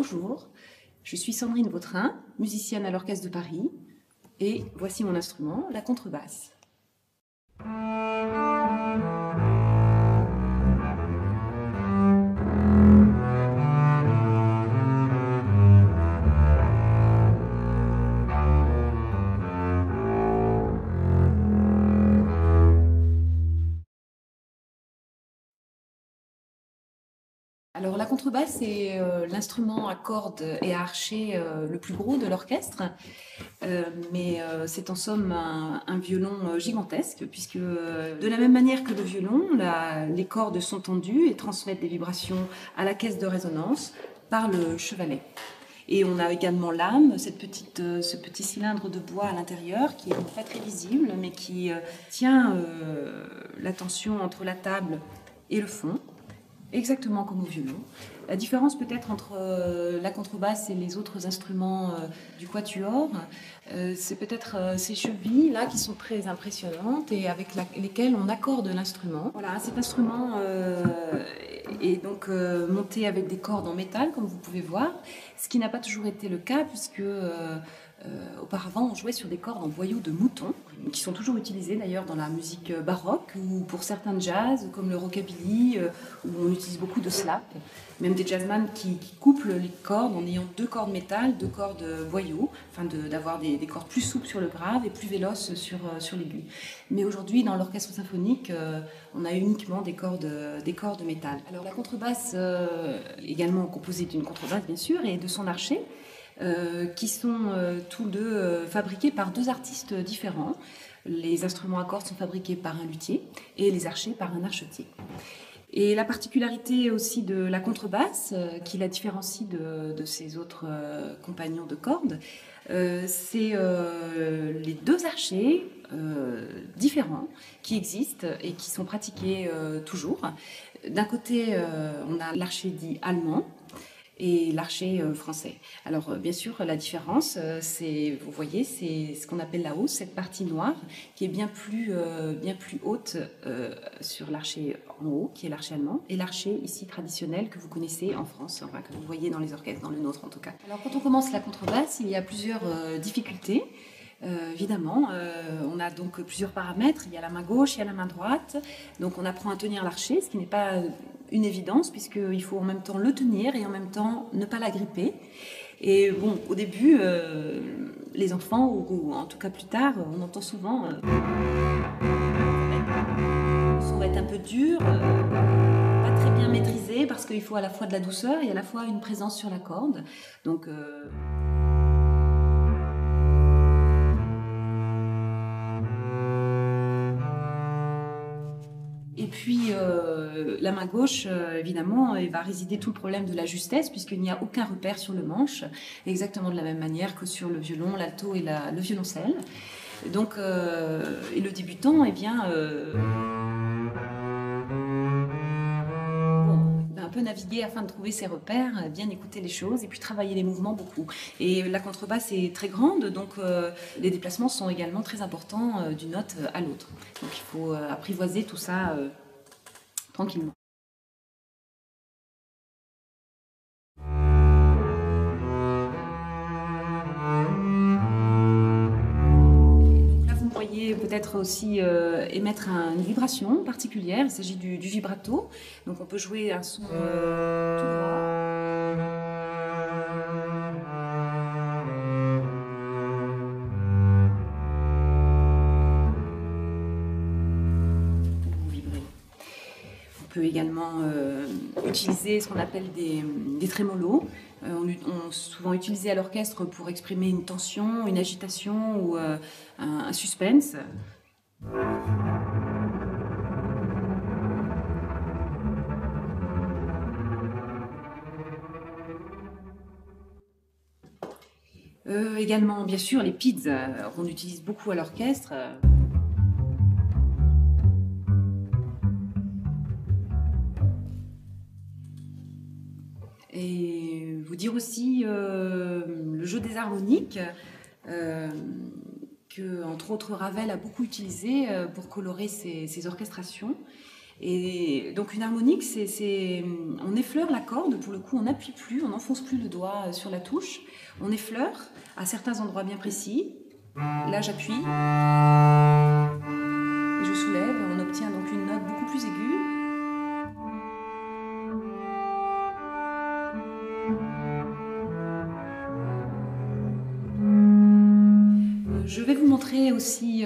Bonjour, je suis Sandrine Vautrin, musicienne à l'Orchestre de Paris, et voici mon instrument, la contrebasse. Alors la contrebasse est l'instrument à cordes et à archet le plus gros de l'orchestre, mais c'est en somme un violon gigantesque, puisque de la même manière que le violon, les cordes sont tendues et transmettent des vibrations à la caisse de résonance par le chevalet. Et on a également l'âme, ce petit cylindre de bois à l'intérieur qui n'est pas très visible, mais qui tient la tension entre la table et le fond, exactement comme au violon. La différence peut-être entre la contrebasse et les autres instruments du quatuor, c'est peut-être ces chevilles là qui sont très impressionnantes et avec lesquelles on accorde l'instrument. Voilà, cet instrument est donc monté avec des cordes en métal, comme vous pouvez voir, ce qui n'a pas toujours été le cas puisque auparavant on jouait sur des cordes en boyaux de mouton, qui sont toujours utilisées d'ailleurs dans la musique baroque ou pour certains jazz comme le rockabilly où on utilise beaucoup de slap, même des jazzman qui couplent les cordes en ayant deux cordes métal, deux cordes boyaux, afin d'avoir des cordes plus souples sur le grave et plus véloces sur l'aigu. Mais aujourd'hui dans l'orchestre symphonique on a uniquement des cordes métal. Alors la contrebasse également composée d'une contrebasse bien sûr et de son archet, qui sont tous deux fabriqués par deux artistes différents. Les instruments à cordes sont fabriqués par un luthier et les archets par un archetier. Et la particularité aussi de la contrebasse, qui la différencie de ses autres compagnons de cordes, c'est les deux archets différents qui existent et qui sont pratiqués toujours. D'un côté, on a l'archet dit allemand, et l'archet français. Alors bien sûr la différence c'est, vous voyez, c'est ce qu'on appelle la hausse, cette partie noire qui est bien plus haute sur l'archet en haut qui est l'archet allemand et l'archet ici traditionnel que vous connaissez en France, enfin que vous voyez dans les orchestres, dans le nôtre en tout cas. Alors quand on commence la contrebasse il y a plusieurs difficultés. Évidemment, on a donc plusieurs paramètres, il y a la main gauche, il y a la main droite, donc on apprend à tenir l'archet, ce qui n'est pas une évidence puisqu'il faut en même temps le tenir et en même temps ne pas l'agripper. Et bon, au début, les enfants, ou en tout cas plus tard, on entend souvent ça va être un peu dur, pas très bien maîtrisé parce qu'il faut à la fois de la douceur et à la fois une présence sur la corde. Donc et puis la main gauche, évidemment, il va résider tout le problème de la justesse puisqu'il n'y a aucun repère sur le manche, exactement de la même manière que sur le violon, l'alto et le violoncelle. Donc, et le débutant, eh bien, un peu naviguer afin de trouver ses repères, bien écouter les choses et puis travailler les mouvements beaucoup. Et la contrebasse est très grande, donc les déplacements sont également très importants d'une note à l'autre. Donc il faut apprivoiser tout ça tranquillement. Peut-être aussi émettre une vibration particulière, il s'agit du vibrato, donc on peut jouer un son tout droit. Pour vibrer. On peut également utiliser ce qu'on appelle des trémolos, souvent utilisés à l'orchestre pour exprimer une tension, une agitation ou un suspense. Également, bien sûr, les pids qu'on utilise beaucoup à l'orchestre. Et vous dire aussi le jeu des harmoniques, que entre autres Ravel a beaucoup utilisé pour colorer ses orchestrations. Et donc une harmonique, on effleure la corde, pour le coup on n'appuie plus, on n'enfonce plus le doigt sur la touche, on effleure à certains endroits bien précis. Là j'appuie et je soulève, on obtient donc une note beaucoup plus aiguë. Je vais vous montrer aussi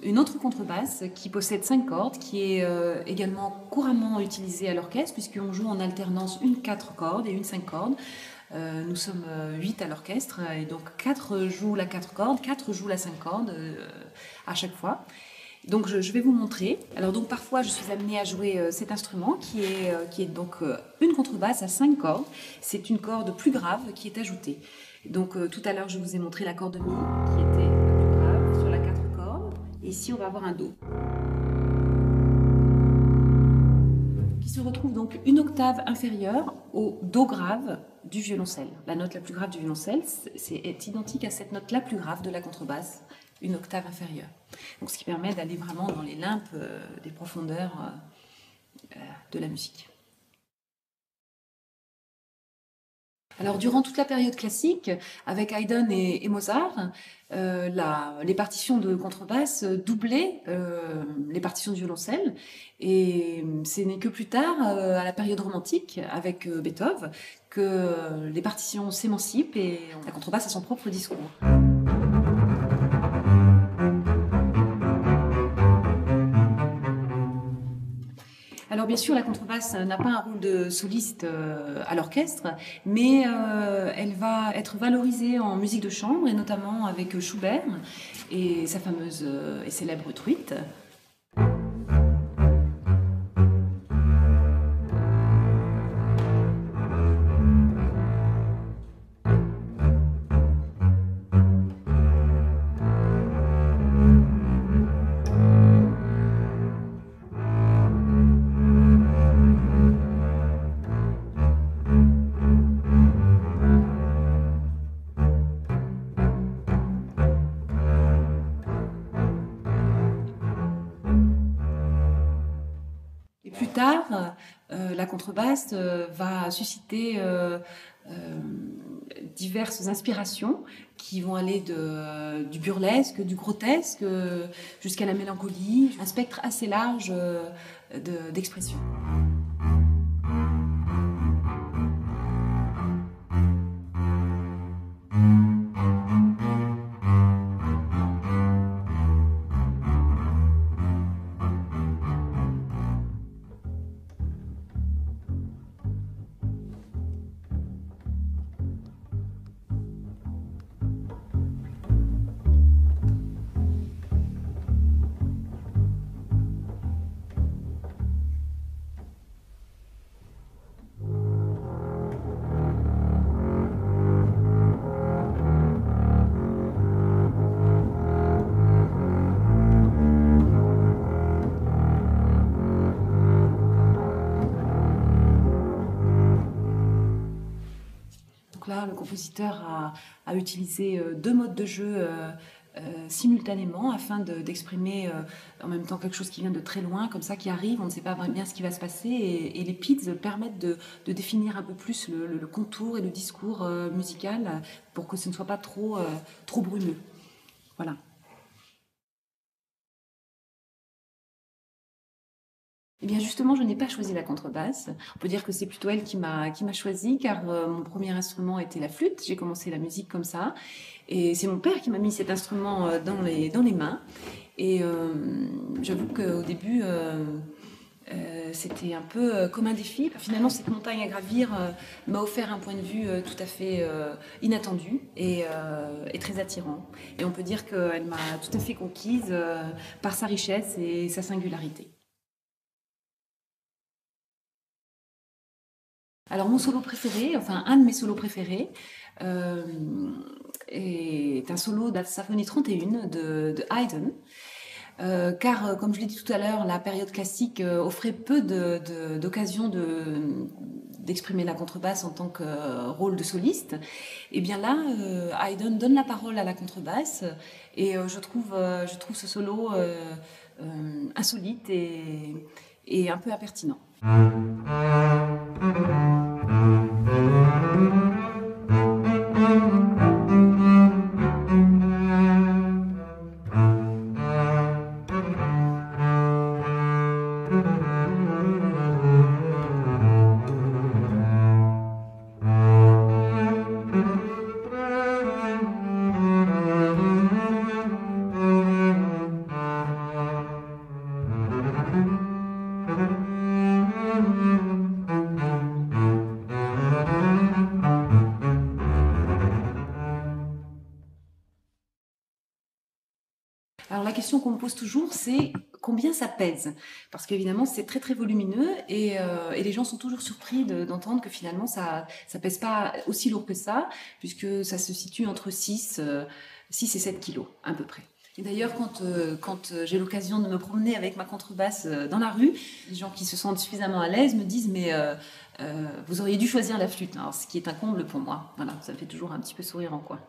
une autre contrebasse qui possède 5 cordes, qui est également couramment utilisée à l'orchestre, puisqu'on joue en alternance une 4 cordes et une 5 cordes. Nous sommes 8 à l'orchestre, et donc 4 jouent la 4 cordes, 4 jouent la 5 cordes à chaque fois. Donc je vais vous montrer. Alors donc parfois je suis amenée à jouer cet instrument qui est donc une contrebasse à 5 cordes. C'est une corde plus grave qui est ajoutée. Donc tout à l'heure je vous ai montré la corde mi qui était la plus grave sur la 4 cordes. Et ici on va avoir un do. Qui se retrouve donc une octave inférieure au do grave du violoncelle. La note la plus grave du violoncelle est identique à cette note la plus grave de la contrebasse, une octave inférieure. Donc, ce qui permet d'aller vraiment dans les limpes des profondeurs de la musique. Alors, durant toute la période classique, avec Haydn et Mozart, les partitions de contrebasse doublaient les partitions de violoncelle. Et ce n'est que plus tard, à la période romantique, avec Beethoven, que les partitions s'émancipent et la contrebasse a son propre discours. Alors bien sûr, la contrebasse n'a pas un rôle de soliste à l'orchestre, mais elle va être valorisée en musique de chambre, et notamment avec Schubert et sa fameuse et célèbre truite. Et plus tard, la contrebasse va susciter diverses inspirations qui vont aller du burlesque, du grotesque, jusqu'à la mélancolie, un spectre assez large d'expression. Là, le compositeur a utilisé 2 modes de jeu simultanément afin d'exprimer en même temps quelque chose qui vient de très loin, comme ça, qui arrive, on ne sait pas bien ce qui va se passer, et les PIDs permettent de définir un peu plus le contour et le discours musical pour que ce ne soit pas trop brumeux. Voilà. Eh bien justement, je n'ai pas choisi la contrebasse. On peut dire que c'est plutôt elle qui m'a choisi, car mon premier instrument était la flûte. J'ai commencé la musique comme ça. Et c'est mon père qui m'a mis cet instrument dans les mains. Et j'avoue qu'au début, c'était un peu comme un défi. Finalement, cette montagne à gravir m'a offert un point de vue tout à fait inattendu et très attirant. Et on peut dire qu'elle m'a tout à fait conquise par sa richesse et sa singularité. Alors mon solo préféré, enfin un de mes solos préférés, est un solo de la symphonie 31 de Haydn. Car, comme je l'ai dit tout à l'heure, la période classique offrait peu d'occasions d'exprimer la contrebasse en tant que rôle de soliste. Et bien là, Haydn donne la parole à la contrebasse, et je trouve ce solo insolite et un peu impertinent. Alors la question qu'on me pose toujours, c'est combien ça pèse? Parce qu'évidemment, c'est très très volumineux et les gens sont toujours surpris d'entendre que finalement, ça pèse pas aussi lourd que ça, puisque ça se situe entre 6 et 7 kilos à peu près. Et d'ailleurs, quand j'ai l'occasion de me promener avec ma contrebasse dans la rue, les gens qui se sentent suffisamment à l'aise me disent mais vous auriez dû choisir la flûte, alors, ce qui est un comble pour moi. Voilà, ça me fait toujours un petit peu sourire en coin.